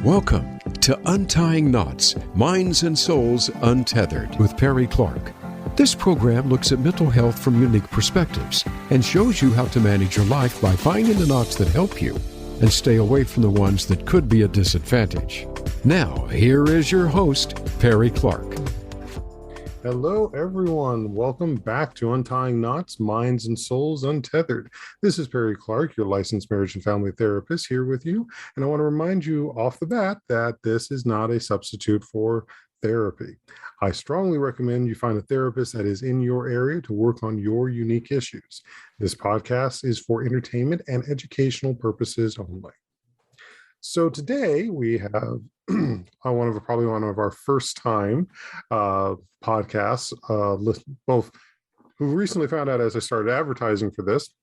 Welcome to Untying Knots, Minds and Souls Untethered with Perry Clark. This program looks at mental health from unique perspectives and shows you how to manage your life by finding the knots that help you and stay away from the ones that could be a disadvantage. Now, here is your host, Perry Clark. Hello, everyone. Welcome back to Untying Knots, Minds and Souls Untethered. This is Perry Clark, your licensed marriage and family therapist, here with you. And I want to remind you off the bat that this is not a substitute for therapy. I strongly recommend you find a therapist that is in your area to work on your unique issues. This podcast is for entertainment and educational purposes only. So today we have probably one of our first time podcasts, both who recently found out as I started advertising for this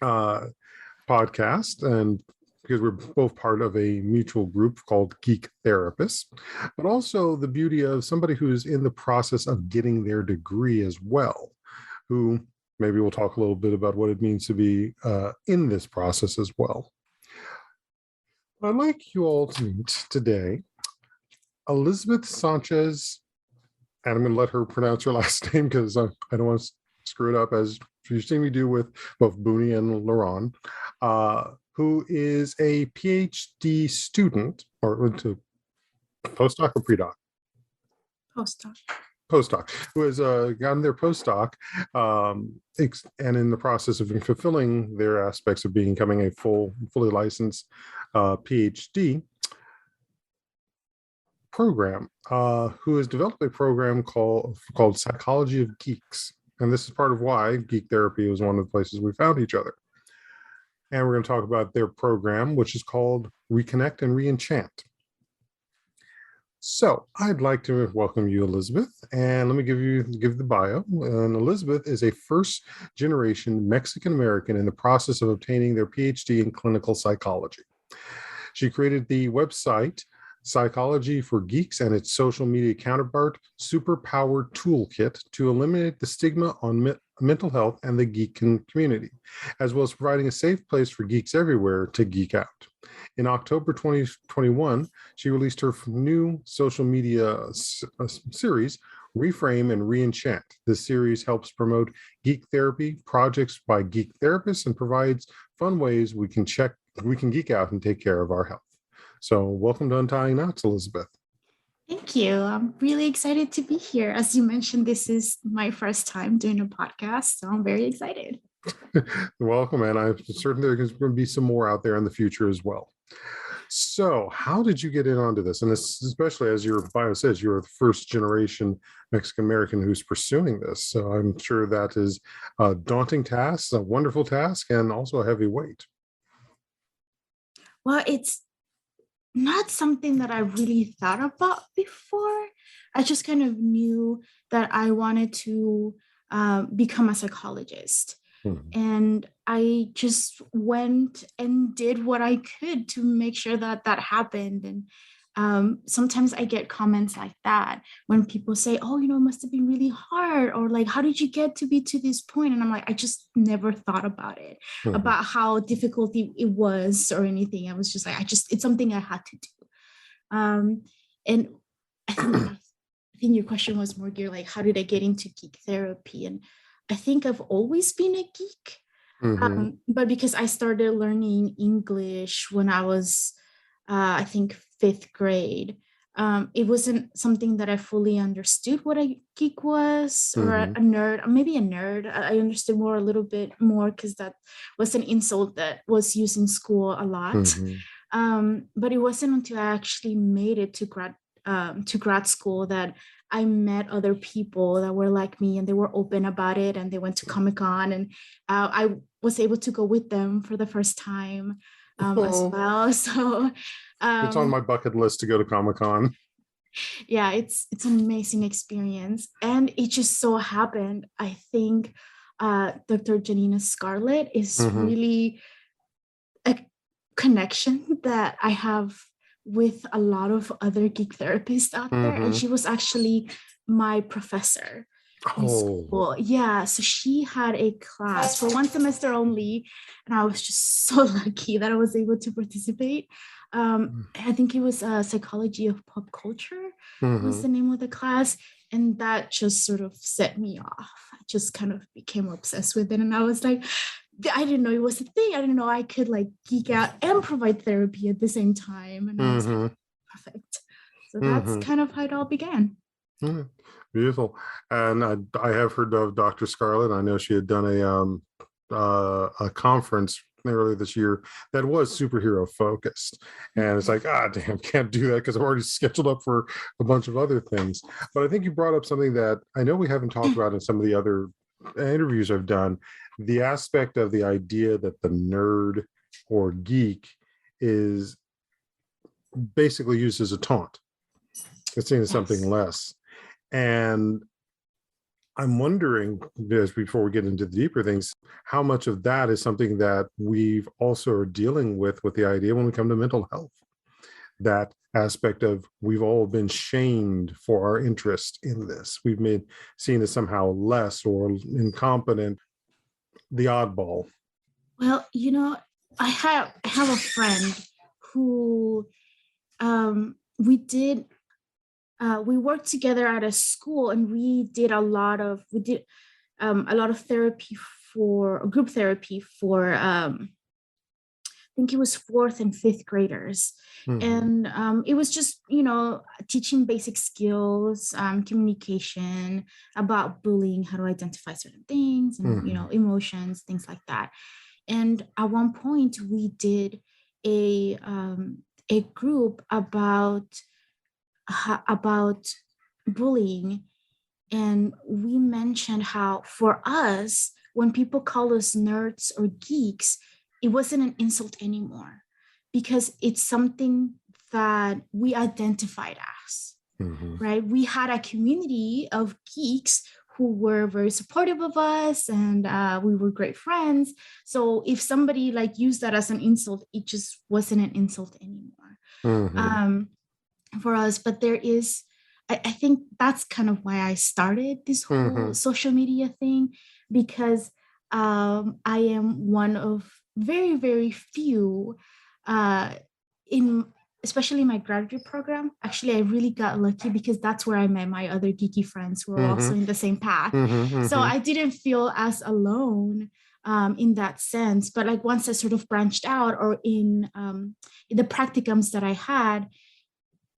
podcast, and because we're both part of a mutual group called Geek Therapists, but also the beauty of somebody who's in the process of getting their degree as well, who maybe we'll talk a little bit about what it means to be in this process as well. I'd like you all to meet today Elizabeth Sanchez, and I'm going to let her pronounce her last name because I don't want to screw it up, as you've seen me do with both Booney and Laron, who is a PhD student, or to postdoc or pre-doc? Postdoc, who has gotten their postdoc and in the process of fulfilling their aspects of becoming a fully licensed PhD program, who has developed a program called Psychology of Geeks. And this is part of why Geek Therapy was one of the places we found each other. And we're going to talk about their program, which is called Reconnect and Re-enchant. So I'd like to welcome you, Elizabeth, and let me give the bio. And Elizabeth is a first-generation Mexican-American in the process of obtaining their PhD in clinical psychology. She created the website Psychology for Geeks and its social media counterpart, Superpowered Toolkit, to eliminate the stigma on mental health and the geek community, as well as providing a safe place for geeks everywhere to geek out. In October 2021, she released her new social media series, Reframe and Re-enchant. This series helps promote geek therapy projects by geek therapists and provides fun ways we can geek out and take care of our health. So welcome to Untying Knots, Elizabeth. Thank you. I'm really excited to be here. As you mentioned, this is my first time doing a podcast, so I'm very excited. Welcome, and I'm certain there's going to be some more out there in the future as well. So how did you get in onto this? And this, especially as your bio says, you're the first generation Mexican-American who's pursuing this. So I'm sure that is a daunting task, a wonderful task, and also a heavy weight. Well, it's not something that I really thought about before. I just kind of knew that I wanted to become a psychologist. And I just went and did what I could to make sure that happened. And sometimes I get comments like that when people say, oh, it must have been really hard, or like, how did you get to be to this point? And I'm like, I just never thought about it, about how difficult it was or anything. I was just like, it's something I had to do. And I think your question was more geared like, how did I get into geek therapy? And I think I've always been a geek, but because I started learning English when I was, I think, 5th grade, it wasn't something that I fully understood what a geek was, or a nerd, maybe a nerd. I understood a little bit more because that was an insult that was used in school a lot. But it wasn't until I actually made it to grad school that I met other people that were like me, and they were open about it, and they went to Comic-Con, and I was able to go with them for the first time as well. So it's on my bucket list to go to Comic-Con. Yeah, it's an amazing experience. And it just so happened, I think Dr. Janina Scarlett is really a connection that I have with a lot of other geek therapists out there. And she was actually my professor in school. Yeah, so she had a class for one semester only, and I was just so lucky that I was able to participate. I think it was Psychology of Pop Culture was the name of the class. And that just sort of set me off. I just kind of became obsessed with it. And I was like, I didn't know it was a thing. I didn't know I could like geek out and provide therapy at the same time. And I was like, perfect. So that's kind of how it all began. Beautiful. And I have heard of Dr. Scarlett. I know she had done a conference earlier this year that was superhero focused, and it's like, damn, can't do that because I'm already scheduled up for a bunch of other things. But I think you brought up something that I know we haven't talked about in some of the other interviews I've done, the aspect of the idea that the nerd or geek is basically used as a taunt. It's seen as something less. And I'm wondering, just before we get into the deeper things, how much of that is something that we've also are dealing with the idea when we come to mental health. That aspect of we've all been shamed for our interest in this. We've been seen as somehow less or incompetent, the oddball. Well, you know, I have a friend who we worked together at a school, and we did a lot of therapy for group therapy for I think it was 4th and 5th graders. And it was just, you know, teaching basic skills, communication, about bullying, how to identify certain things, and you know, emotions, things like that. And at one point we did a group about bullying, and we mentioned how for us, when people call us nerds or geeks, it wasn't an insult anymore, because it's something that we identified as, right? We had a community of geeks who were very supportive of us, and we were great friends. So if somebody like used that as an insult, it just wasn't an insult anymore. For us. But there is, I think that's kind of why I started this whole social media thing, because I am one of very, very few especially my graduate program. Actually, I really got lucky because that's where I met my other geeky friends who are also in the same path. So I didn't feel as alone in that sense. But like once I sort of branched out, or in the practicums that I had,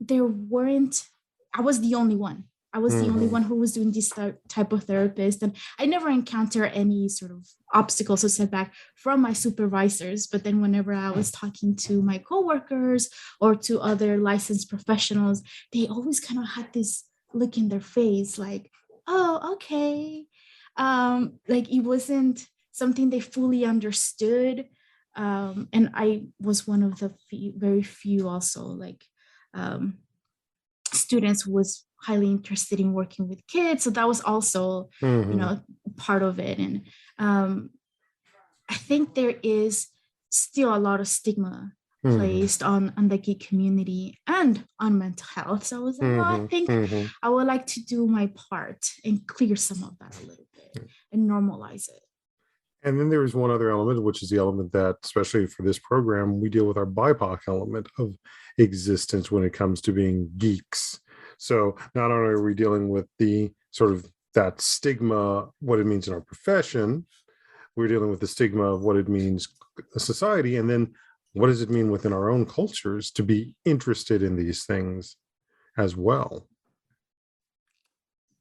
I was the only one. I was the only one who was doing this type of therapist. And I never encountered any sort of obstacles or setback from my supervisors. But then whenever I was talking to my coworkers or to other licensed professionals, they always kind of had this look in their face like, oh, okay. Like it wasn't something they fully understood. And I was one of the very few also like students who was highly interested in working with kids. So that was also, you know, part of it. And I think there is still a lot of stigma placed on the geek community and on mental health. So I was like, well, I think I would like to do my part and clear some of that a little bit and normalize it. And then there is one other element, which is the element that, especially for this program, we deal with our BIPOC element of existence when it comes to being geeks. So not only are we dealing with the sort of that stigma, what it means in our profession, we're dealing with the stigma of what it means in society, and then what does it mean within our own cultures to be interested in these things as well.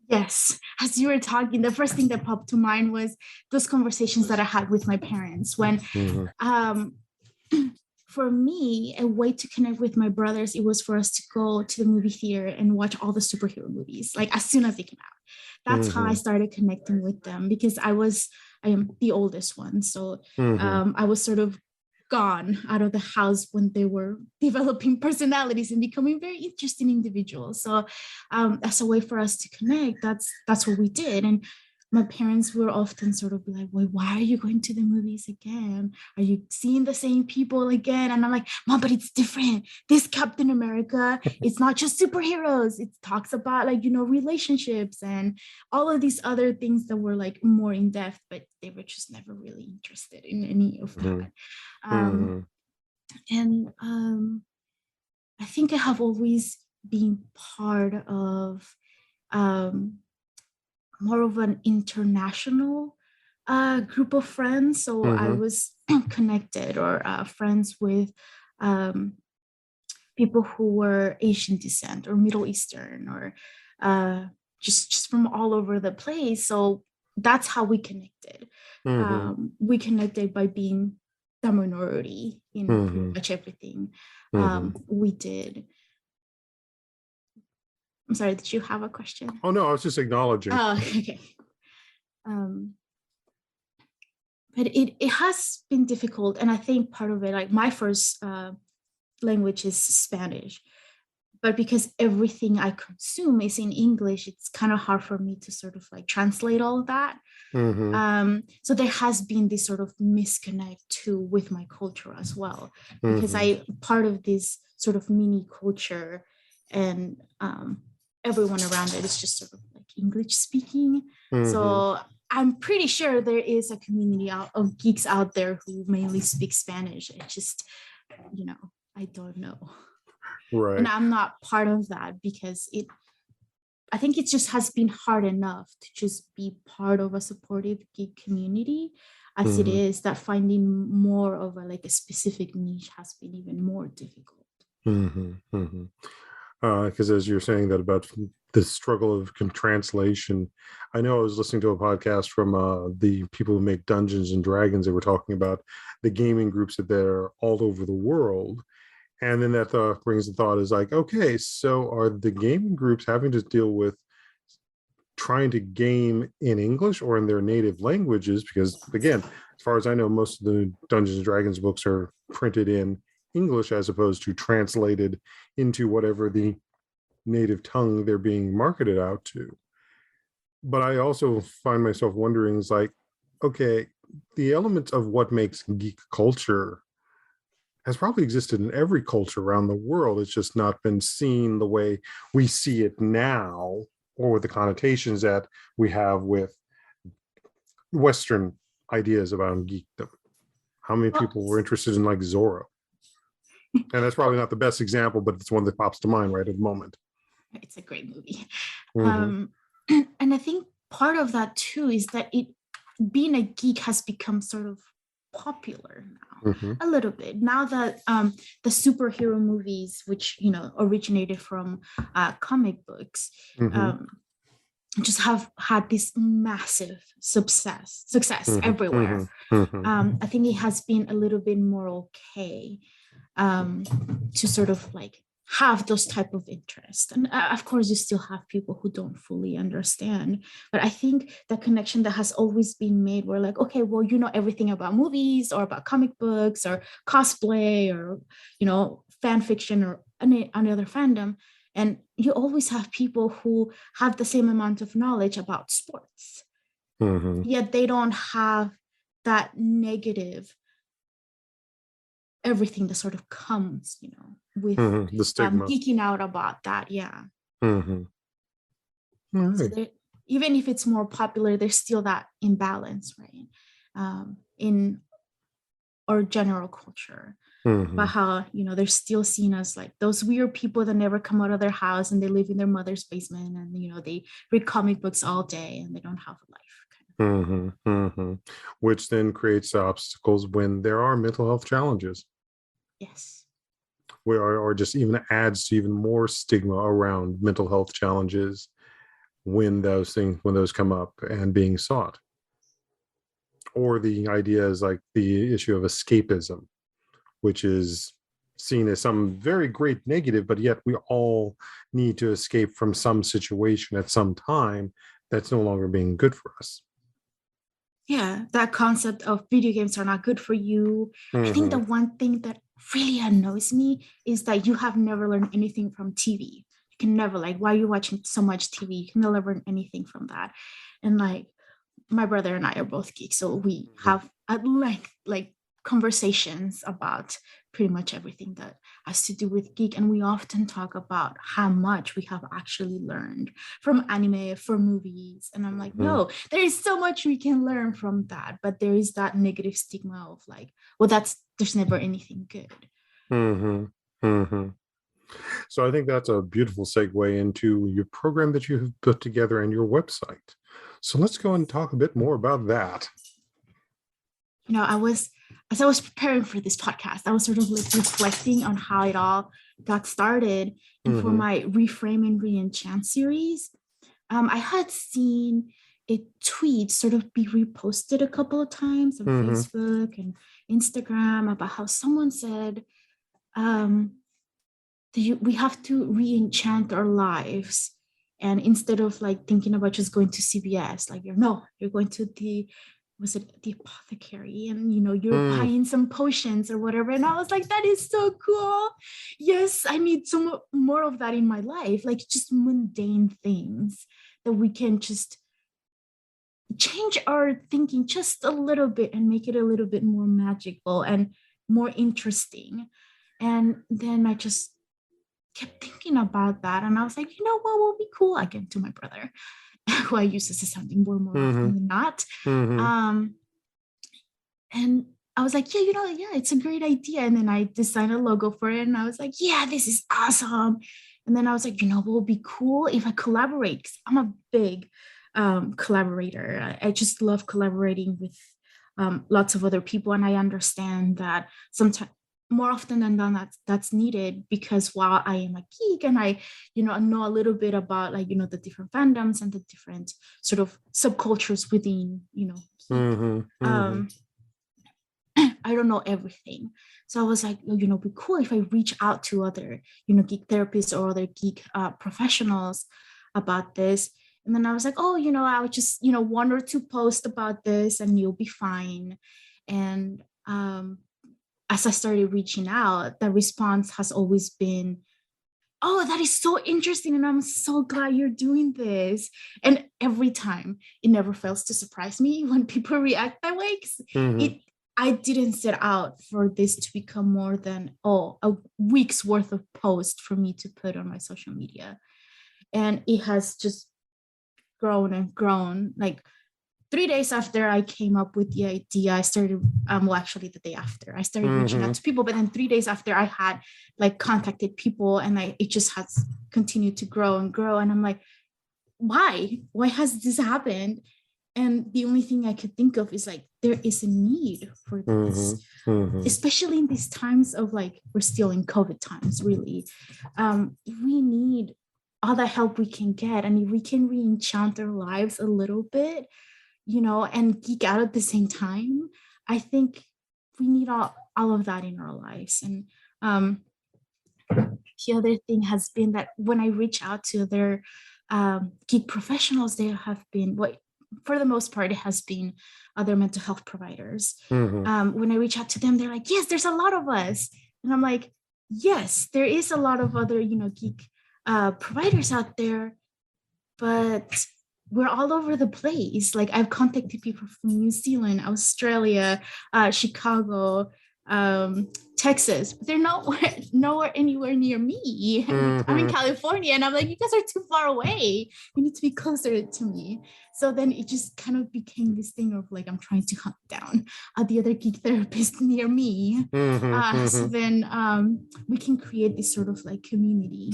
Yes, as you were talking, the first thing that popped to mind was those conversations that I had with my parents when, for me, a way to connect with my brothers, it was for us to go to the movie theater and watch all the superhero movies, like as soon as they came out. That's how I started connecting with them, because I am the oldest one. So I was sort of gone out of the house when they were developing personalities and becoming very interesting individuals. So as a way for us to connect, that's what we did. And my parents were often sort of like, well, why are you going to the movies again? Are you seeing the same people again? And I'm like, Mom, but it's different. This Captain America, it's not just superheroes. It talks about like, you know, relationships and all of these other things that were like more in depth, but they were just never really interested in any of that. I think I have always been part of more of an international group of friends. So I was connected or friends with people who were Asian descent or Middle Eastern or just from all over the place. So that's how we connected. We connected by being the minority in pretty much everything we did. I'm sorry, did you have a question? Oh, no, I was just acknowledging. Oh, okay. But it has been difficult. And I think part of it, like my first language is Spanish. But because everything I consume is in English, it's kind of hard for me to sort of like translate all of that. So there has been this sort of disconnect too with my culture as well, because I part of this sort of mini culture, and everyone around it is just sort of like English speaking. So I'm pretty sure there is a community of geeks out there who mainly speak Spanish. It just, I don't know. Right. And I'm not part of that because I think it just has been hard enough to just be part of a supportive geek community as it is that finding more of a specific niche has been even more difficult. Because as you're saying that about the struggle of translation, I know I was listening to a podcast from the people who make Dungeons and Dragons. They were talking about the gaming groups that they're all over the world. And then that brings the thought is like, okay, so are the gaming groups having to deal with trying to game in English or in their native languages? Because again, as far as I know, most of the Dungeons and Dragons books are printed in English as opposed to translated into whatever the native tongue they're being marketed out to. But I also find myself wondering, is like, okay, the elements of what makes geek culture has probably existed in every culture around the world. It's just not been seen the way we see it now, or with the connotations that we have with Western ideas about geekdom. How many people were interested in like Zorro? And that's probably not the best example, but it's one that pops to mind right at the moment. It's a great movie. And I think part of that too is that being a geek has become sort of popular now, a little bit. Now that the superhero movies, which originated from comic books, just have had this massive success everywhere. I think it has been a little bit more okay to sort of like have those type of interests. And of course, you still have people who don't fully understand. But I think the connection that has always been made, we're like, okay, well, you know everything about movies or about comic books or cosplay or, fan fiction or any other fandom. And you always have people who have the same amount of knowledge about sports. Yet they don't have that negative everything that sort of comes, with the stigma. Geeking out about that. Yeah. Right. So even if it's more popular, there's still that imbalance, right? In our general culture, about how, they're still seen as like those weird people that never come out of their house and they live in their mother's basement and, they read comic books all day and they don't have a life. Which then creates obstacles when there are mental health challenges. Yes. Or just even adds to even more stigma around mental health challenges when those come up and being sought. Or the idea is like the issue of escapism, which is seen as some very great negative, but yet we all need to escape from some situation at some time that's no longer being good for us. Yeah, that concept of video games are not good for you. I think the one thing that really annoys me is that you have never learned anything from TV. You can never, like, why are you watching so much TV? You can never learn anything from that. And like, my brother and I are both geeks, so we have at length like conversations about pretty much everything that has to do with geek, and we often talk about how much we have actually learned from anime, from movies, and I'm like, no, there is so much we can learn from that, but there is that negative stigma of like, well, there's never anything good. So I think that's a beautiful segue into your program that you have put together and your website. So let's go and talk a bit more about that. As I was preparing for this podcast, I was sort of like reflecting on how it all got started. And for my Reframe and Re-enchant series, I had seen a tweet sort of be reposted a couple of times on Facebook and Instagram about how someone said, we have to re-enchant our lives. And instead of like thinking about just going to CVS, like, you're going to the apothecary, and you're buying some potions or whatever. And I was like, that is so cool. Yes, I need some more of that in my life, like just mundane things that we can just change our thinking just a little bit and make it a little bit more magical and more interesting. And then I just kept thinking about that, and I was like, what will be cool? Again, to my brother, who I use as a sounding board more often than not. And I was like, yeah, it's a great idea. And then I designed a logo for it, and I was like, yeah, this is awesome. And then I was like, what would be cool if I collaborate? Because I'm a big collaborator. I just love collaborating with lots of other people, and I understand that sometimes, more often than not, that's needed, because while I am a geek and I know a little bit about the different fandoms and the different sort of subcultures within geek, I don't know everything. So I was like, it'd be cool if I reach out to other geek therapists or other geek professionals about this. And then I was like, I would just one or two posts about this and you'll be fine. And as I started reaching out, the response has always been, oh, that is so interesting, and I'm so glad you're doing this. And every time, it never fails to surprise me when people react that way. I didn't set out for this to become more than a week's worth of posts for me to put on my social media. And it has just grown and grown. Like 3 days after I came up with the idea, I started, actually the day after, I started reaching out to people, but then 3 days after I had contacted people, and it just has continued to grow and grow. And I'm like, why has this happened? And the only thing I could think of is there is a need for this, especially in these times of we're still in COVID times, really. We need all the help we can get. And if we can re-enchant our lives a little bit, and geek out at the same time, I think we need all of that in our lives. And the other thing has been that when I reach out to other geek professionals, there have been, for the most part, it has been other mental health providers. When I reach out to them, they're like, yes, there's a lot of us. And I'm like, yes, there is a lot of other, geek providers out there, but we're all over the place. I've contacted people from New Zealand, Australia, Chicago, Texas, but they're nowhere anywhere near me. I'm in California, and I'm like, you guys are too far away. You need to be closer to me. So then it just kind of became this thing of I'm trying to hunt down the other geek therapist near me. So then we can create this sort of community,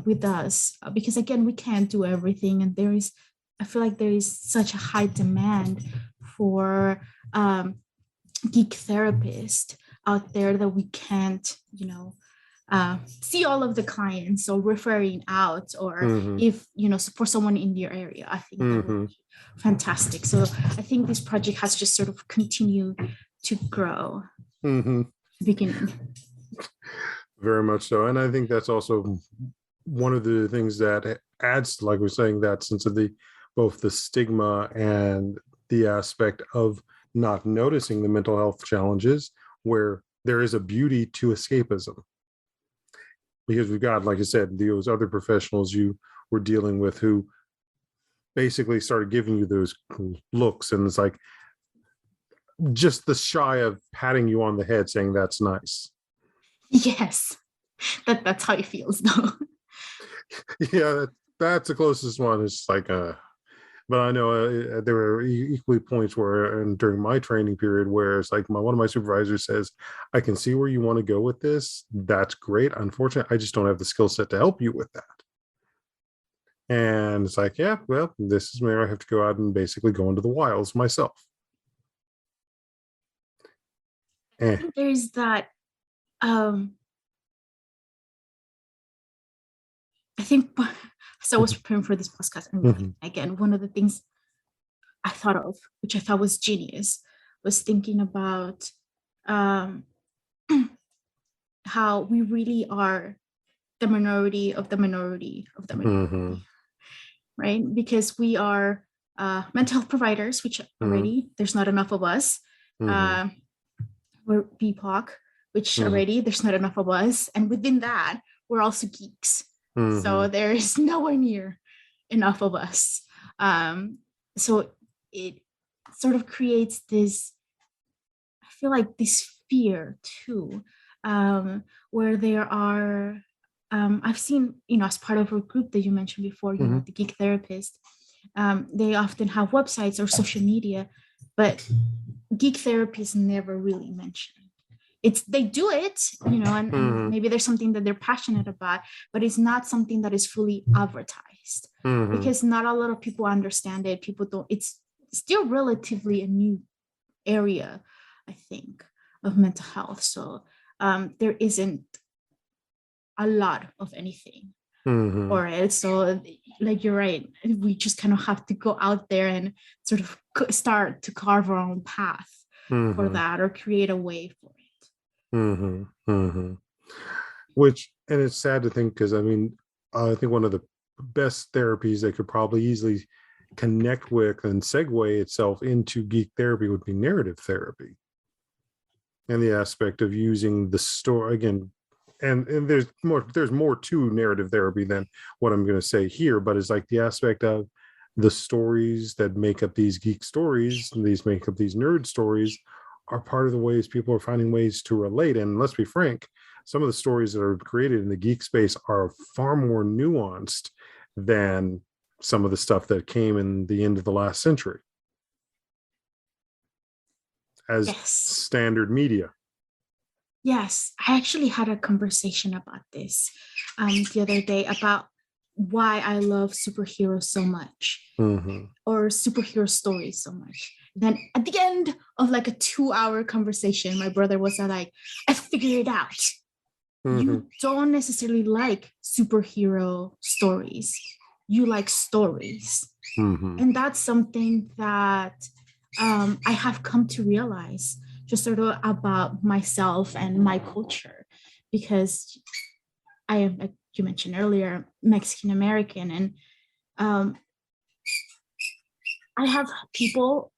with us, because again, we can't do everything, and I feel like there is such a high demand for geek therapists out there that we can't see all of the clients, or referring out, or if for someone in your area. I think that would be fantastic. So I think this project has just sort of continued to grow. Beginning. Very much so. And I think that's also one of the things that adds, like we're saying, that sense of both the stigma and the aspect of not noticing the mental health challenges, where there is a beauty to escapism. Because we've got, like I said, those other professionals you were dealing with who basically started giving you those looks, and it's just the shy of patting you on the head saying that's nice. Yes, that's how it feels though. Yeah, that's the closest one. It's But I know there were equally points where, and during my training period, where it's like one of my supervisors says, "I can see where you want to go with this. That's great. Unfortunately, I just don't have the skill set to help you with that." And it's like, yeah, well, this is where I have to go out and basically go into the wilds myself. I think there's that. I think as I was preparing for this podcast, and again, one of the things I thought of, which I thought was genius, was thinking about how we really are the minority of the minority of the minority, right? Because we are mental health providers, which already there's not enough of us. We're BIPOC, which already there's not enough of us. And within that, we're also geeks. So there is nowhere near enough of us. So it sort of creates this, I feel like this fear too, where there are, I've seen, as part of a group that you mentioned before, the Geek Therapist, they often have websites or social media, but geek therapy is never really mentioned. They do it, and maybe there's something that they're passionate about, but it's not something that is fully advertised because not a lot of people understand it. People don't, it's still relatively a new area, I think, of mental health. So there isn't a lot of anything for it. So like, you're right. We just kind of have to go out there and sort of start to carve our own path for that, or create a way for it. Which, and it's sad to think, because I mean, I think one of the best therapies that could probably easily connect with and segue itself into geek therapy would be narrative therapy, and the aspect of using the story again. And there's more to narrative therapy than what I'm going to say here, but it's like the aspect of the stories that make up these geek stories, and these make up these nerd stories, are part of the ways people are finding ways to relate. And let's be frank, some of the stories that are created in the geek space are far more nuanced than some of the stuff that came in the end of the last century as standard media. Yes, I actually had a conversation about this the other day, about why I love superheroes so much, or superhero stories so much. Then at the end of like a 2-hour conversation, my brother was like, I figured it out. You don't necessarily like superhero stories. You like stories. And that's something that I have come to realize, just sort of about myself and my culture, because I am, like you mentioned earlier, Mexican-American, and I have people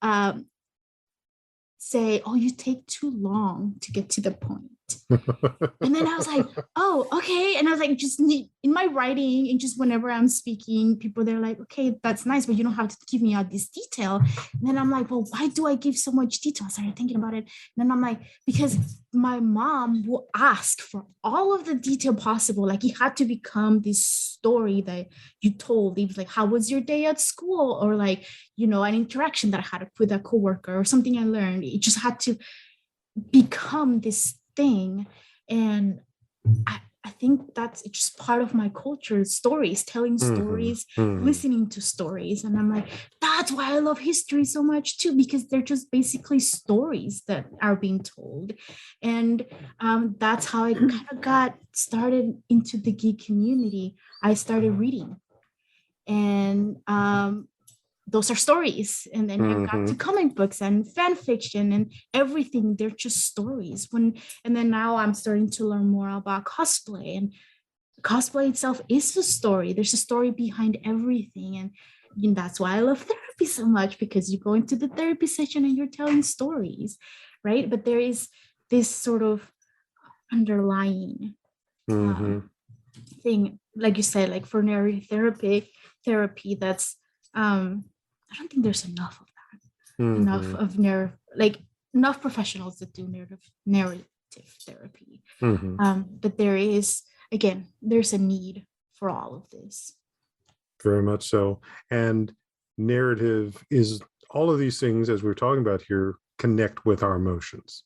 say, oh, you take too long to get to the point. And then I was like, oh, okay. And I was like, just in my writing and just whenever I'm speaking, people, they're like, okay, that's nice, but you don't have to give me all this detail. And then I'm like, well, why do I give so much detail? I started thinking about it. And then I'm like, because my mom will ask for all of the detail possible. Like, it had to become this story that you told. It was like, how was your day at school? Or like, an interaction that I had with a coworker or something I learned. It just had to become this thing. And I think it's just part of my culture, stories, telling stories, listening to stories. And I'm like, that's why I love history so much too, because they're just basically stories that are being told. And that's how I kind of got started into the geek community. I started reading, and those are stories. And then I got to comic books and fan fiction and everything. They're just stories. And then now I'm starting to learn more about cosplay, and cosplay itself is a story. There's a story behind everything. And that's why I love therapy so much, because you go into the therapy session and you're telling stories, right? But there is this sort of underlying thing, like you said, like for narrative therapy, that's I don't think there's enough of that. Enough of enough professionals that do narrative therapy. But there's a need for all of this. Very much so. And narrative is all of these things, as we're talking about here, connect with our emotions,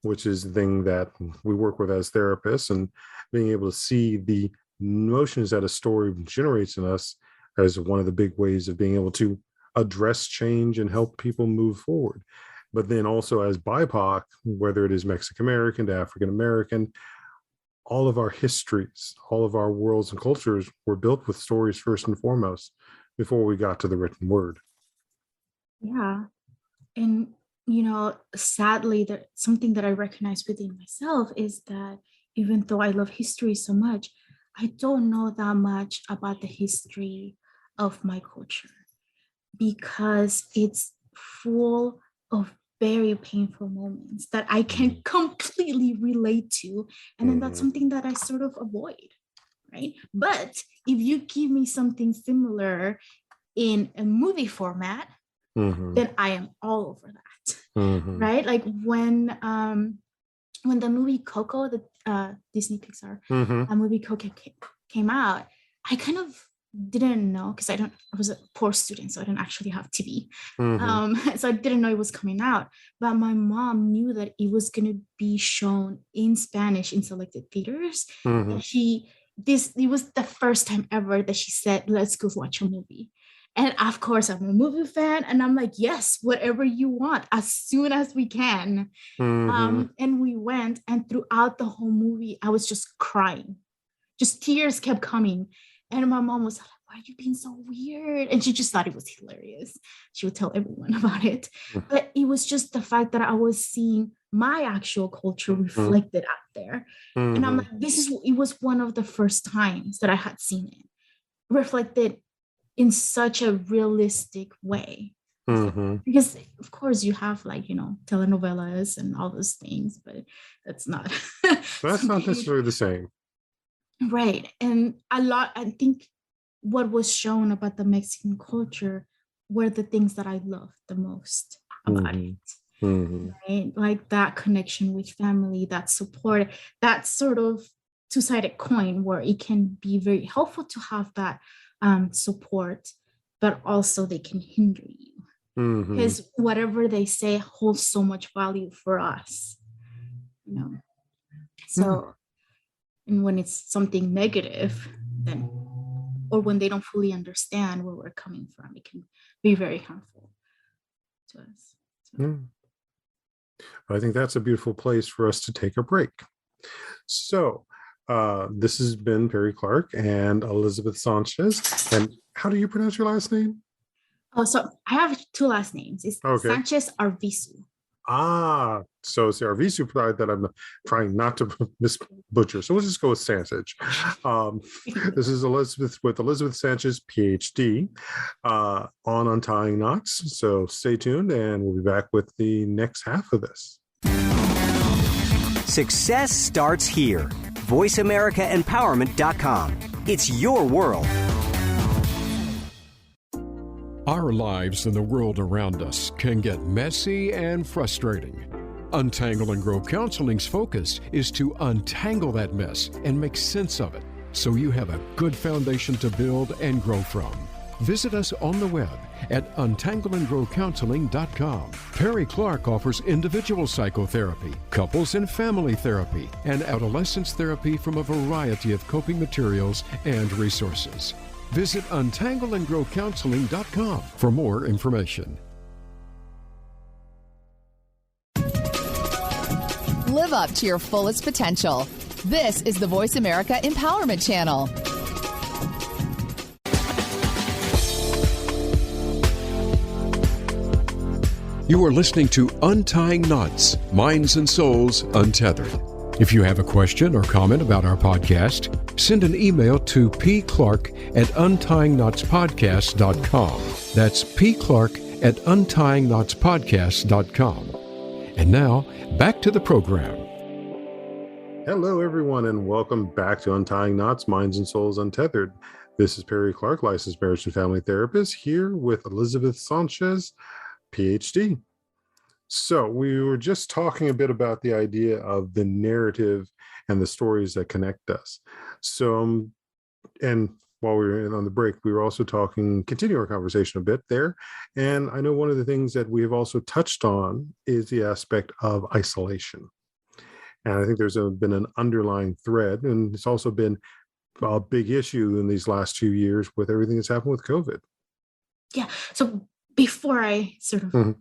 which is the thing that we work with as therapists, and being able to see the emotions that a story generates in us as one of the big ways of being able to address change and help people move forward. But then also as BIPOC, whether it is Mexican-American to African-American, all of our histories, all of our worlds and cultures were built with stories first and foremost before we got to the written word. Yeah. And, sadly, that something that I recognize within myself is that even though I love history so much, I don't know that much about the history of my culture because it's full of very painful moments that I can completely relate to. And then that's something that I sort of avoid, right? But if you give me something similar in a movie format, then I am all over that, right? Like when the movie Coco, the Disney Pixar movie Coco came out, I kind of didn't know because I was a poor student, so I didn't actually have TV. So I didn't know it was coming out. But my mom knew that it was going to be shown in Spanish in selected theaters. It was the first time ever that she said, "Let's go watch a movie." And of course, I'm a movie fan, and I'm like, yes, whatever you want, as soon as we can. And we went, and throughout the whole movie, I was just crying. Just tears kept coming. And my mom was like, why are you being so weird? And she just thought it was hilarious. She would tell everyone about it. But it was just the fact that I was seeing my actual culture reflected out there. And I'm like, it was one of the first times that I had seen it reflected in such a realistic way. Because of course you have telenovelas and all those things, but that's not necessarily the same. Right. And I think what was shown about the Mexican culture were the things that I loved the most about it. Right? Like that connection with family, that support, that sort of two-sided coin where it can be very helpful to have that support, but also they can hinder you because whatever they say holds so much value for us, So, and when it's something negative, then, or when they don't fully understand where we're coming from, it can be very harmful to us. So. I think that's a beautiful place for us to take a break. So, this has been Perry Clark and Elizabeth Sanchez. And how do you pronounce your last name? Oh, so I have two last names. It's Sanchez Arvizu. So it's the Arvizu pride that I'm trying not to butcher. So we'll just go with Sanchez. This is Elizabeth with Elizabeth Sanchez, PhD, on Untying Knots. So stay tuned, and we'll be back with the next half of this. Success starts here. VoiceAmericaEmpowerment.com. It's your world. Our lives and the world around us can get messy and frustrating. Untangle and Grow Counseling's focus is to untangle that mess and make sense of it so you have a good foundation to build and grow from. Visit us on the web at untangleandgrowcounseling.com. Perry Clark offers individual psychotherapy, couples and family therapy, and adolescence therapy from a variety of coping materials and resources. Visit untangleandgrowcounseling.com for more information. Live up to your fullest potential. This is the Voice America Empowerment Channel. You are listening to Untying Knots, Minds and Souls Untethered. If you have a question or comment about our podcast, send an email to pclark@untyingknotspodcast.com. That's pclark@untyingknotspodcast.com. And now, back to the program. Hello, everyone, and welcome back to Untying Knots, Minds and Souls Untethered. This is Perry Clark, licensed marriage and family therapist, here with Elizabeth Sanchez, PhD. So we were just talking a bit about the idea of the narrative and the stories that connect us. So, and while we were on the break, we were also continue our conversation a bit there. And I know one of the things that we have also touched on is the aspect of isolation. And I think there's been an underlying thread, and it's also been a big issue in these last 2 years with everything that's happened with COVID. Yeah. So before I sort of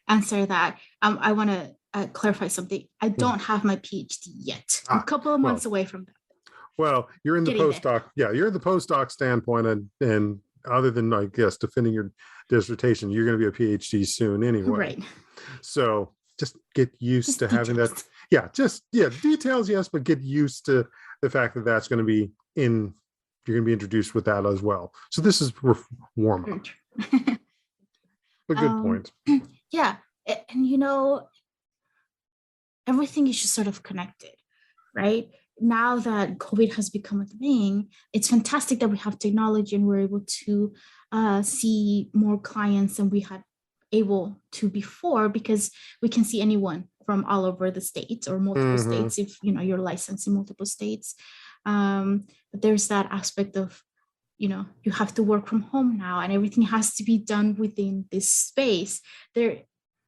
answer that, I want to clarify something. I don't have my PhD yet. I'm a couple of months away from that. Well, you're in the postdoc. Yeah, you're in the postdoc standpoint, and other than, I guess, defending your dissertation, you're going to be a PhD soon anyway. Right. So just get used to having that. Yeah, details, yes, but get used to the fact that that's going to be you're going to be introduced with that as well. So this is warm up. A good point. Yeah. And everything is just sort of connected, right? Now that COVID has become a thing, it's fantastic that we have technology and we're able to see more clients than we had able to before, because we can see anyone from all over the states or multiple states if you're licensed in multiple states. But there's that aspect of you have to work from home now, and everything has to be done within this space. There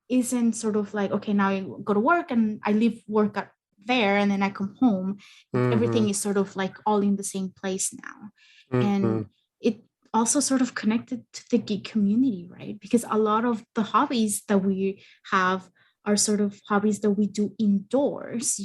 isn't sort of like, okay, now I go to work and I leave work at there and then I come home. Everything is sort of like all in the same place now. And it also sort of connected to the geek community, right? Because a lot of the hobbies that we have are sort of hobbies that we do indoors,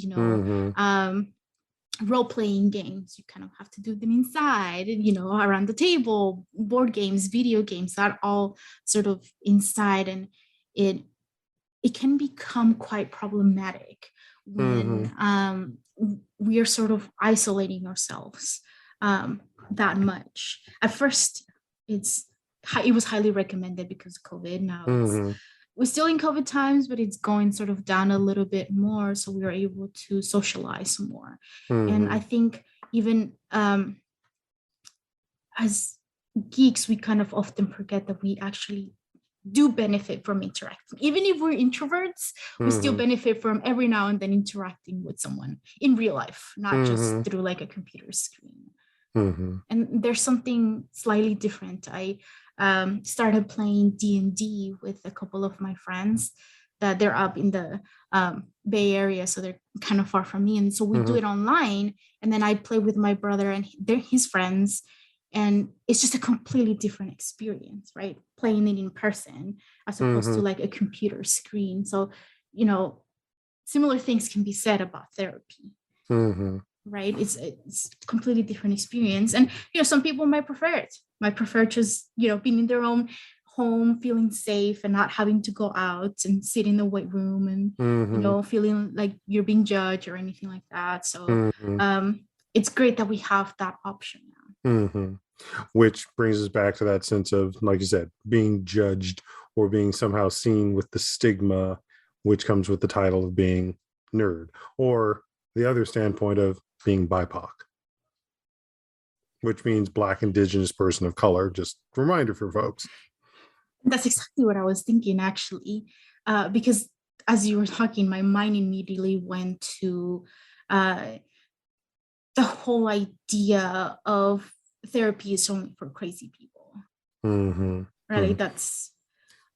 role-playing games, you kind of have to do them inside, around the table, board games, video games, that all sort of inside. And it can become quite problematic when we are sort of isolating ourselves that much. At first, it was highly recommended because of COVID. Now we're still in COVID times, but it's going sort of down a little bit more, so we are able to socialize more. And I think even as geeks, we kind of often forget that we actually do benefit from interacting. Even if we're introverts, we still benefit from every now and then interacting with someone in real life, not just through like a computer screen. And there's something slightly different. I started playing D&D with a couple of my friends that they're up in the Bay Area, so they're kind of far from me. And so we do it online, and then I play with my brother and his friends. And it's just a completely different experience, right? Playing it in person as opposed to like a computer screen. So, similar things can be said about therapy, right? It's a completely different experience. And, some people might prefer it, just, being in their own home, feeling safe and not having to go out and sit in the weight room and, feeling like you're being judged or anything like that. So it's great that we have that option now. Which brings us back to that sense of, like you said, being judged or being somehow seen with the stigma, which comes with the title of being nerd, or the other standpoint of being BIPOC, which means Black, Indigenous, person of color. Just a reminder for folks. That's exactly what I was thinking, actually, because as you were talking, my mind immediately went to the whole idea of therapy is only for crazy people. Right? That's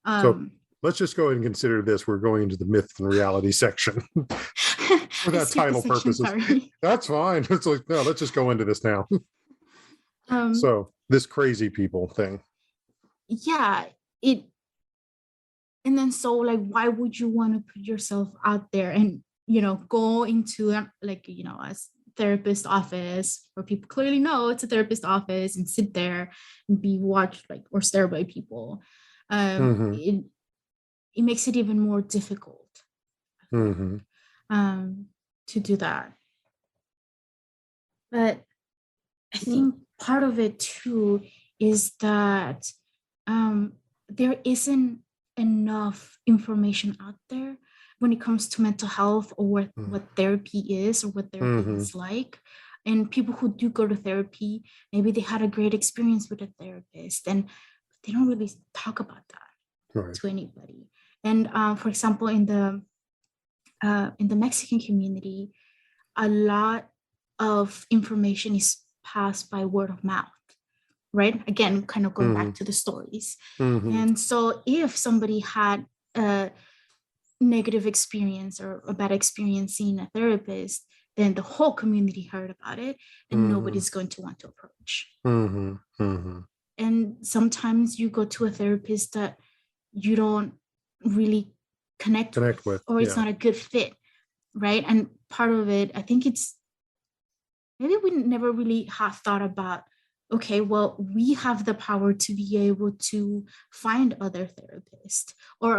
so let's just go ahead and consider this. We're going into the myth and reality section for that title purposes. That's fine. It's like, no, let's just go into this now. So this crazy people thing. Yeah, and then so like, why would you want to put yourself out there and go into a therapist office where people clearly know it's a therapist office and sit there and be watched or stared by people? It makes it even more difficult to do that. But I think part of it too is that there isn't enough information out there when it comes to mental health or what therapy is or what therapy is like. And people who do go to therapy, maybe they had a great experience with a therapist, and they don't really talk about that to anybody. And for example, in the Mexican community, a lot of information is passed by word of mouth. right? Again, kind of going back to the stories. And so if somebody had a negative experience or a bad experience seeing a therapist, then the whole community heard about it and nobody's going to want to approach. And sometimes you go to a therapist that you don't really connect with, or it's not a good fit, right? And part of it, I think it's maybe we never really have thought about, okay, well, we have the power to be able to find other therapists or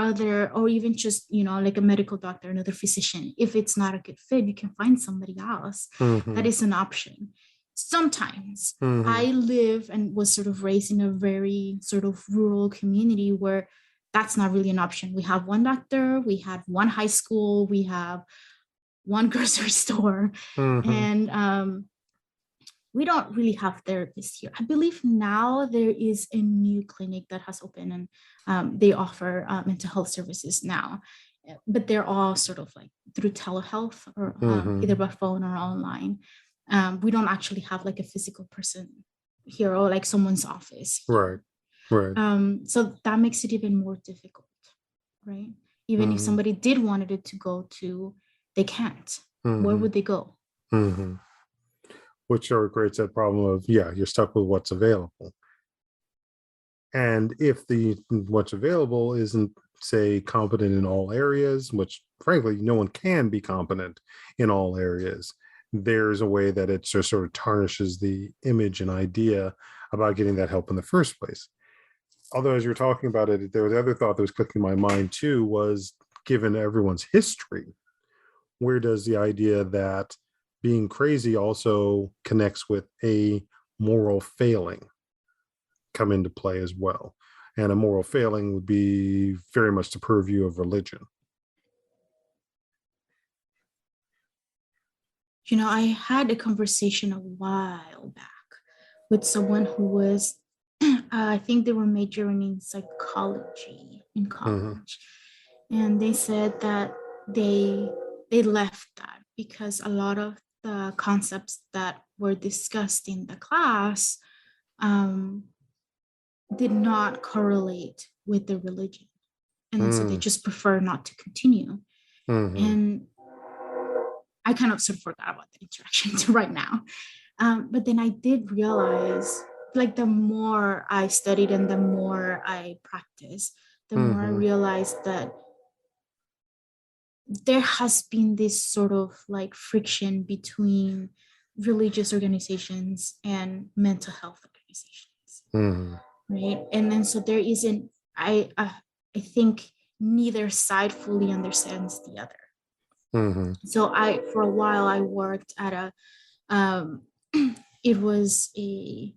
even just, like a medical doctor, another physician. If it's not a good fit, you can find somebody else. That is an option. Sometimes I live and was sort of raised in a very sort of rural community where that's not really an option. We have one doctor, we have one high school, we have one grocery store, and we don't really have therapists here. I believe now there is a new clinic that has opened and they offer mental health services now, but they're all sort of like through telehealth or either by phone or online. We don't actually have like a physical person here or like someone's office. Right. So that makes it even more difficult, right? Even if somebody did wanted it to go to, they can't. Where would they go? Which creates that problem of, you're stuck with what's available. And if what's available isn't, say, competent in all areas, which frankly, no one can be competent in all areas, there's a way that it just sort of tarnishes the image and idea about getting that help in the first place. Although as you were talking about it, there was the other thought that was clicking in my mind too, was given everyone's history, where does the idea that being crazy also connects with a moral failing come into play as well? And a moral failing would be very much the purview of religion. I had a conversation a while back with someone who was, I think they were majoring in psychology in college. And they said that they left that because a lot of the concepts that were discussed in the class did not correlate with the religion. And so they just prefer not to continue. And I kind of sort of forgot about the interaction right now. But then I did realize, like, the more I studied and the more I practiced, the more I realized that there has been this sort of like friction between religious organizations and mental health organizations, right? And then so there isn't, I think neither side fully understands the other. So for a while I worked at it was a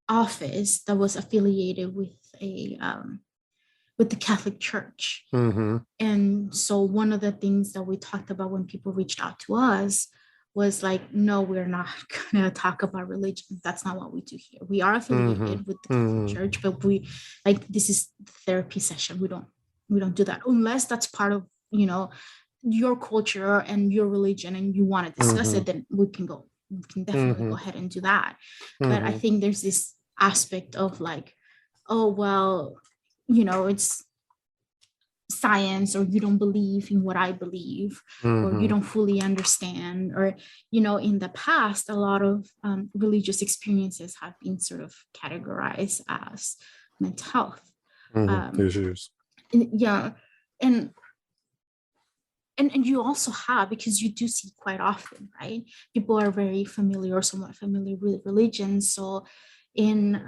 office that was affiliated with the Catholic Church. And so one of the things that we talked about when people reached out to us was like, no, we're not going to talk about religion. That's not what we do here. We are affiliated with the Catholic Church, but this is the therapy session. We don't do that unless that's part of, your culture and your religion and you want to discuss it, then we can definitely go ahead and do that. But I think there's this aspect of like, oh, well, it's science, or you don't believe in what I believe, or you don't fully understand, or, in the past, a lot of religious experiences have been sort of categorized as mental health issues. And you also have, because you do see quite often, right? People are very familiar or somewhat familiar with religion. So in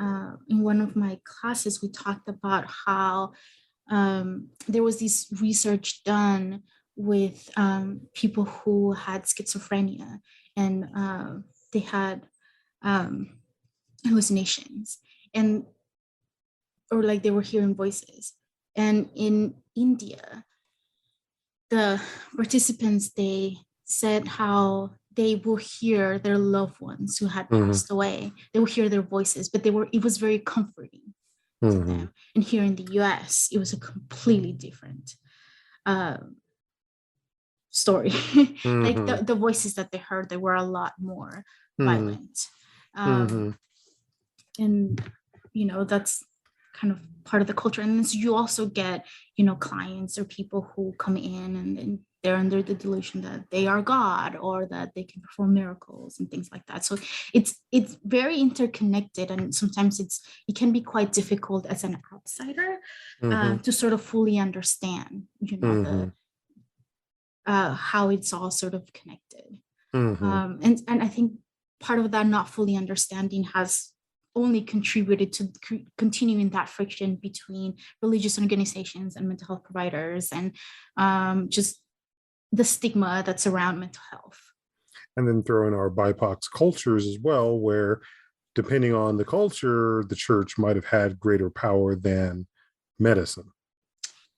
one of my classes, we talked about how there was this research done with people who had schizophrenia, and they had hallucinations, or like they were hearing voices. And in India, the participants, they said how they will hear their loved ones who had passed away. They will hear their voices, but it was very comforting to them. And here in the US, it was a completely different story. Like the voices that they heard, they were a lot more violent. And that's kind of part of the culture. And then so you also get, clients or people who come in and then they're under the delusion that they are God or that they can perform miracles and things like that. So it's very interconnected, and sometimes it can be quite difficult as an outsider to sort of fully understand, the how it's all sort of connected. And I think part of that not fully understanding has only contributed to continuing that friction between religious organizations and mental health providers, and just the stigma that's around mental health. And then throw in our BIPOC cultures as well, where depending on the culture, the church might have had greater power than medicine.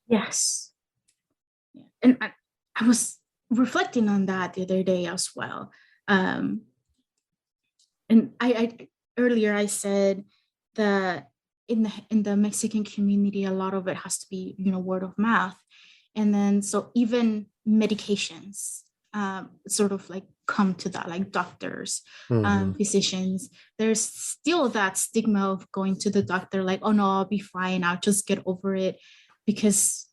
Yes. Yeah. And I was reflecting on that the other day as well. And I earlier I said that in the Mexican community, a lot of it has to be, word of mouth. And then so even medications sort of like come to that, like doctors, physicians, there's still that stigma of going to the doctor like, oh no, I'll be fine, I'll just get over it, because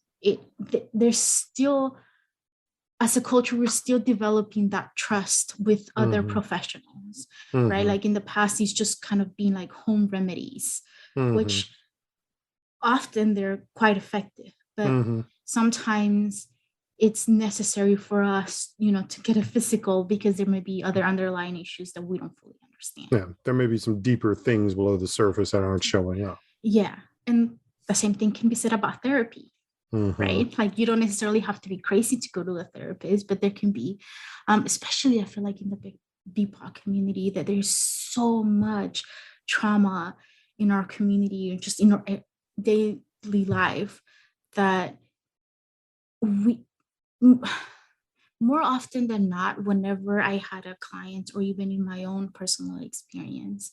there's still, as a culture, we're still developing that trust with other professionals, right? Like in the past, it's just kind of been like home remedies, which often they're quite effective, but sometimes it's necessary for us, to get a physical, because there may be other underlying issues that we don't fully understand. Yeah, there may be some deeper things below the surface that aren't showing up. Yeah, and the same thing can be said about therapy. Right? Like you don't necessarily have to be crazy to go to a therapist, but there can be, especially I feel like in the BIPOC community, that there's so much trauma in our community and just in our daily life that we, more often than not, whenever I had a client or even in my own personal experience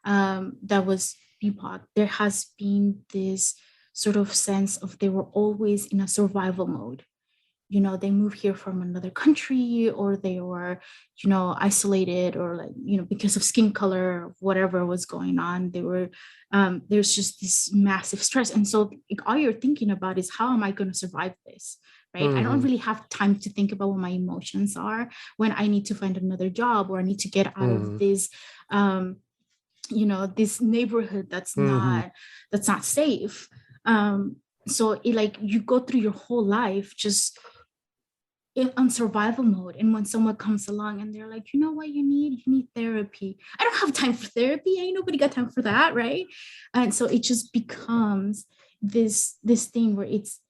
that was BIPOC, there has been this sort of sense of they were always in a survival mode. They moved here from another country, or they were, isolated, or like, because of skin color, whatever was going on, they were, there's just this massive stress. And so all you're thinking about is, how am I going to survive this? Right. I don't really have time to think about what my emotions are when I need to find another job, or I need to get out of this, this neighborhood that's not safe. So you go through your whole life just on survival mode. And when someone comes along and they're like, you know what you need therapy. I don't have time for therapy. Ain't nobody got time for that. Right. And so it just becomes this thing where it's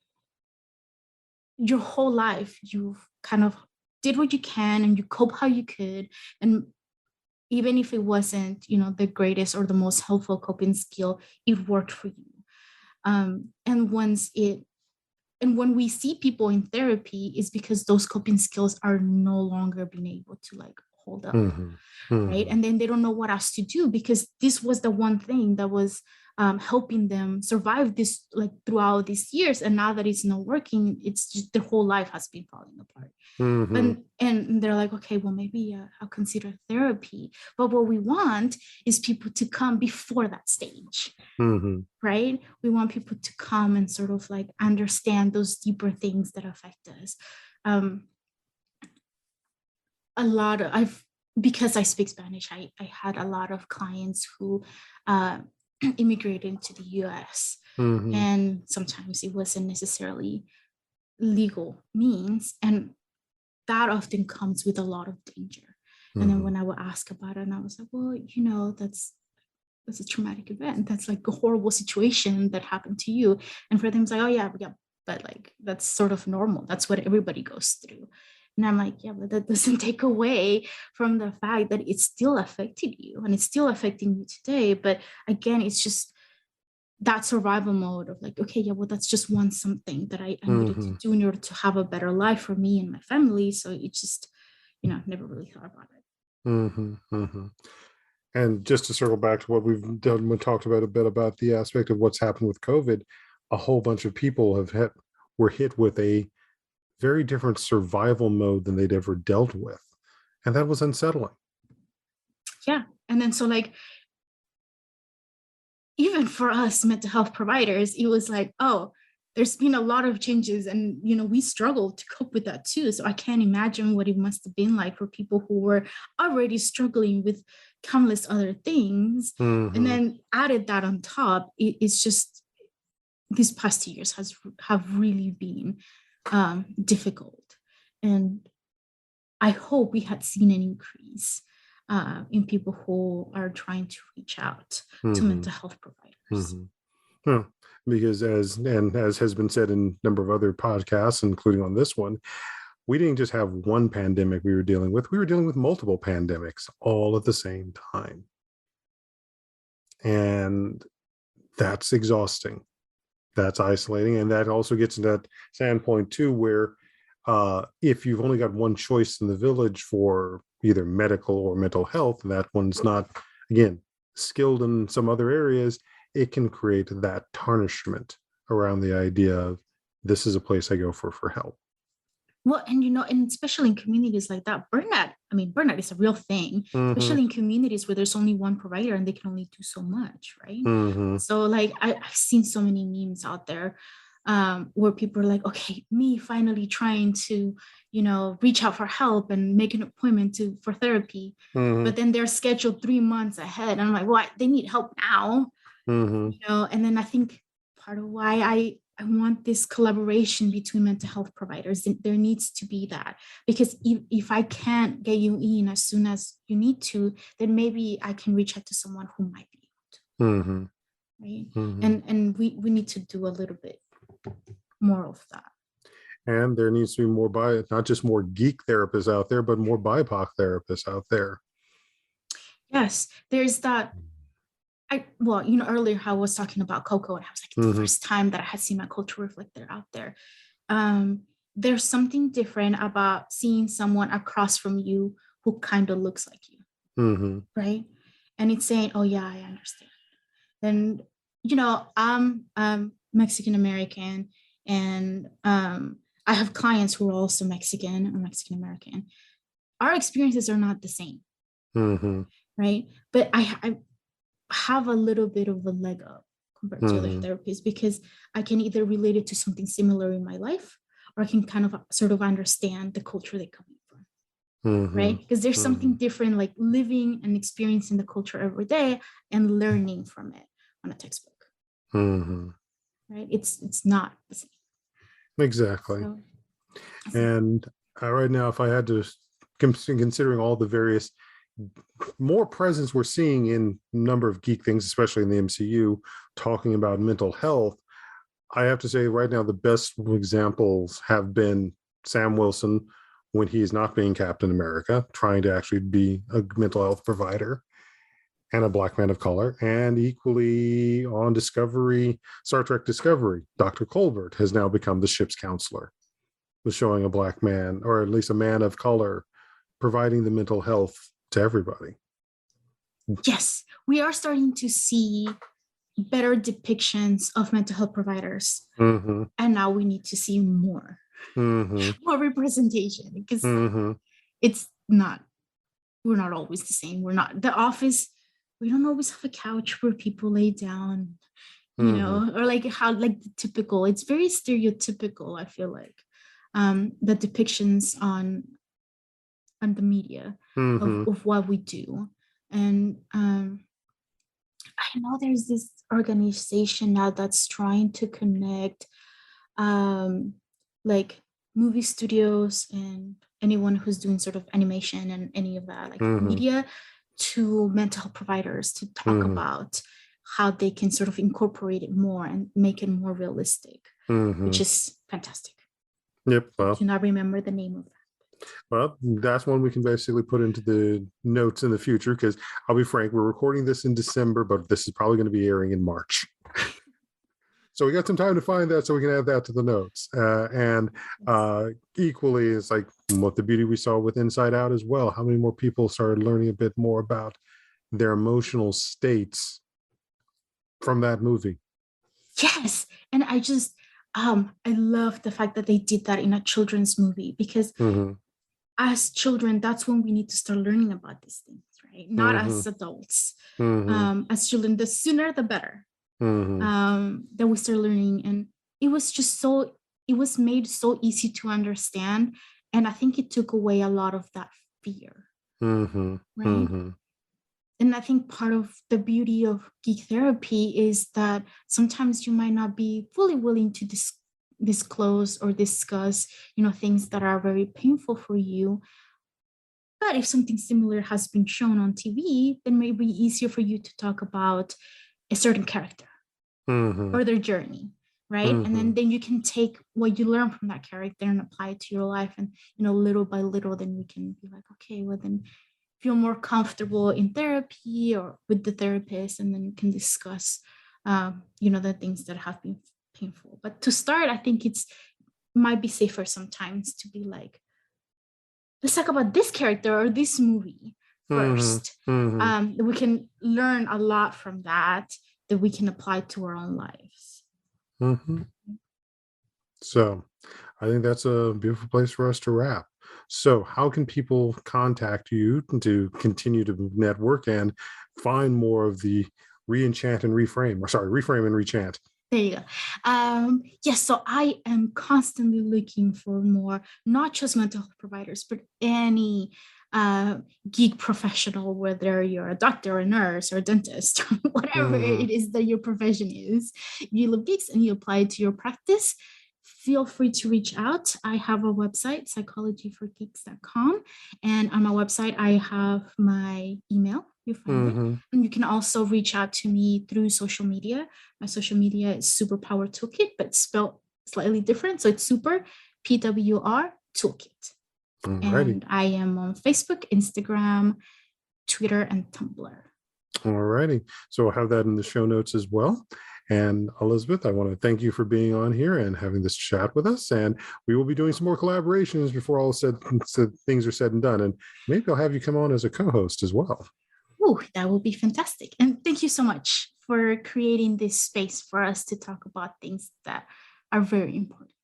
your whole life. You've kind of did what you can and you cope how you could. And even if it wasn't, the greatest or the most helpful coping skill, it worked for you. And when we see people in therapy, is because those coping skills are no longer being able to like hold up, right? And then they don't know what else to do, because this was the one thing that was helping them survive this like throughout these years. And now that it's not working, it's just their whole life has been falling apart. And they're like, okay, well, maybe I'll consider therapy. But what we want is people to come before that stage, right? We want people to come and sort of like understand those deeper things that affect us. Because I speak Spanish, I had a lot of clients who immigrated into the US, and sometimes it wasn't necessarily legal means, and that often comes with a lot of danger. And then when I would ask about it, and I was like, well, that's a traumatic event, that's like a horrible situation that happened to you. And for them it's like, oh yeah, but like that's sort of normal, that's what everybody goes through. And I'm like, yeah, but that doesn't take away from the fact that it still affected you, and it's still affecting you today. But again, it's just that survival mode of like, okay, yeah, well, that's just something that I needed to do in order to have a better life for me and my family. So it just, never really thought about it. And just to circle back to what we've done, we talked about a bit about the aspect of what's happened with COVID. A whole bunch of people were hit with a very different survival mode than they'd ever dealt with. And that was unsettling. Yeah. And then so like, even for us mental health providers, it was like, oh, there's been a lot of changes, and we struggled to cope with that too. So I can't imagine what it must have been like for people who were already struggling with countless other things, and then added that on top. It's just, these past 2 years have really been difficult, and I hope we had seen an increase in people who are trying to reach out to mental health providers. Yeah, because as has been said in a number of other podcasts, including on this one, we didn't just have one pandemic we were dealing with. We were dealing with multiple pandemics all at the same time. And that's exhausting. That's isolating. And that also gets into that standpoint too, where if you've only got one choice in the village for either medical or mental health, and that one's not, again, skilled in some other areas, it can create that tarnishment around the idea of this is a place I go for help. Well, and especially in communities like that, burnout is a real thing, especially in communities where there's only one provider and they can only do so much, right? So like I've seen so many memes out there where people are like, okay, me finally trying to, reach out for help and make an appointment for therapy, but then they're scheduled 3 months ahead. And I'm like, what? They need help now, And then I think part of why I want this collaboration between mental health providers, there needs to be that, because if I can't get you in as soon as you need to, then maybe I can reach out to someone who might be able to, right? And we need to do a little bit more of that. And there needs to be more not just more geek therapists out there, but more BIPOC therapists out there. Yes, there's that. Earlier how I was talking about Coco, and I was like, the first time that I had seen my culture reflected out there. There's something different about seeing someone across from you who kind of looks like you, right? And it's saying, oh yeah, I understand. And I'm Mexican-American, and I have clients who are also Mexican or Mexican-American. Our experiences are not the same, right? But I have a little bit of a leg up compared to other therapists, because I can either relate it to something similar in my life, or I can kind of sort of understand the culture they come from, right? Because there's something different, like living and experiencing the culture every day and learning from it on a textbook, right? It's not the same. Exactly. And right now, if I had to, considering all the various more presence we're seeing in a number of geek things, especially in the MCU, talking about mental health, I have to say right now the best examples have been Sam Wilson when he's not being Captain America, trying to actually be a mental health provider and a Black man of color. And equally on Discovery, Star Trek Discovery, Dr. Colbert has now become the ship's counselor, was showing a Black man, or at least a man of color, providing the mental health to everybody. Yes, we are starting to see better depictions of mental health providers, and now we need to see more representation, because we're not always the same. We're not The Office. We don't always have a couch where people lay down, or like how like the typical. It's very stereotypical, I feel like, the depictions on the media of what we do. And I know there's this organization now that's trying to connect like movie studios and anyone who's doing sort of animation and any of that, like media, to mental health providers to talk about how they can sort of incorporate it more and make it more realistic, which is fantastic. Yep. Well, I do not remember the name of that. Well, that's one we can basically put into the notes in the future, because I'll be frank, we're recording this in December, but this is probably going to be airing in March. So we got some time to find that, so we can add that to the notes. And equally, it's like what the beauty we saw with Inside Out as well. How many more people started learning a bit more about their emotional states from that movie? Yes. And I just, I love the fact that they did that in a children's movie, because as children, that's when we need to start learning about these things, right? Not as adults. As children, the sooner the better. That we start learning, and it was made so easy to understand, and I think it took away a lot of that fear, right? And I think part of the beauty of geek therapy is that sometimes you might not be fully willing to disclose or discuss, things that are very painful for you. But if something similar has been shown on TV, then it may be easier for you to talk about a certain character or their journey, right? And then you can take what you learn from that character and apply it to your life. And, little by little, then we can be like, okay, well, then feel more comfortable in therapy or with the therapist, and then you can discuss, the things that have been painful. But to start, I think it might be safer sometimes to be like, let's talk about this character or this movie first. We can learn a lot from that we can apply to our own lives. So I think that's a beautiful place for us to wrap. So how can people contact you to continue to network and find more of the Re-enchant and Reframe, Reframe and Re-enchant? There you go. Yes, so I am constantly looking for more, not just mental health providers, but any geek professional, whether you're a doctor or a nurse or a dentist, whatever it is that your profession is. If you love geeks and you apply it to your practice, feel free to reach out. I have a website, psychologyforgeeks.com. And on my website, I have my email. You find it. And you can also reach out to me through social media. My social media is Superpower Toolkit, but spelled slightly different. So it's Super PWR Toolkit. And I am on Facebook, Instagram, Twitter, and Tumblr. All righty. So we'll have that in the show notes as well. And Elizabeth, I want to thank you for being on here and having this chat with us. And we will be doing some more collaborations before all things are said and done. And maybe I'll have you come on as a co-host as well. Oh, that would be fantastic. And thank you so much for creating this space for us to talk about things that are very important.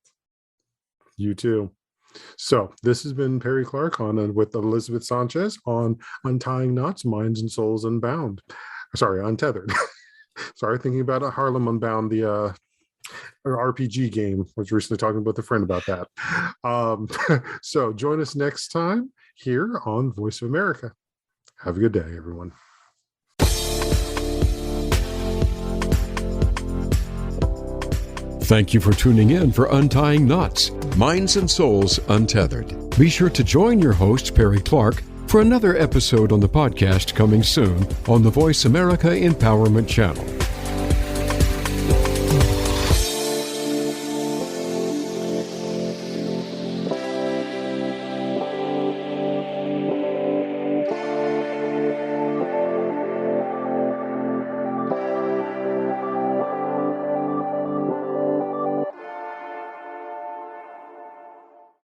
You too. So this has been Perry Clark with Elizabeth Sanchez on Untying Knots, Minds and Souls Unbound. Untethered. Sorry, thinking about Harlem Unbound, the RPG game. I was recently talking with a friend about that. So join us next time here on Voice of America. Have a good day, everyone. Thank you for tuning in for Untying Knots, Minds and Souls Untethered. Be sure to join your host, Perry Clark, for another episode on the podcast coming soon on the Voice America Empowerment Channel.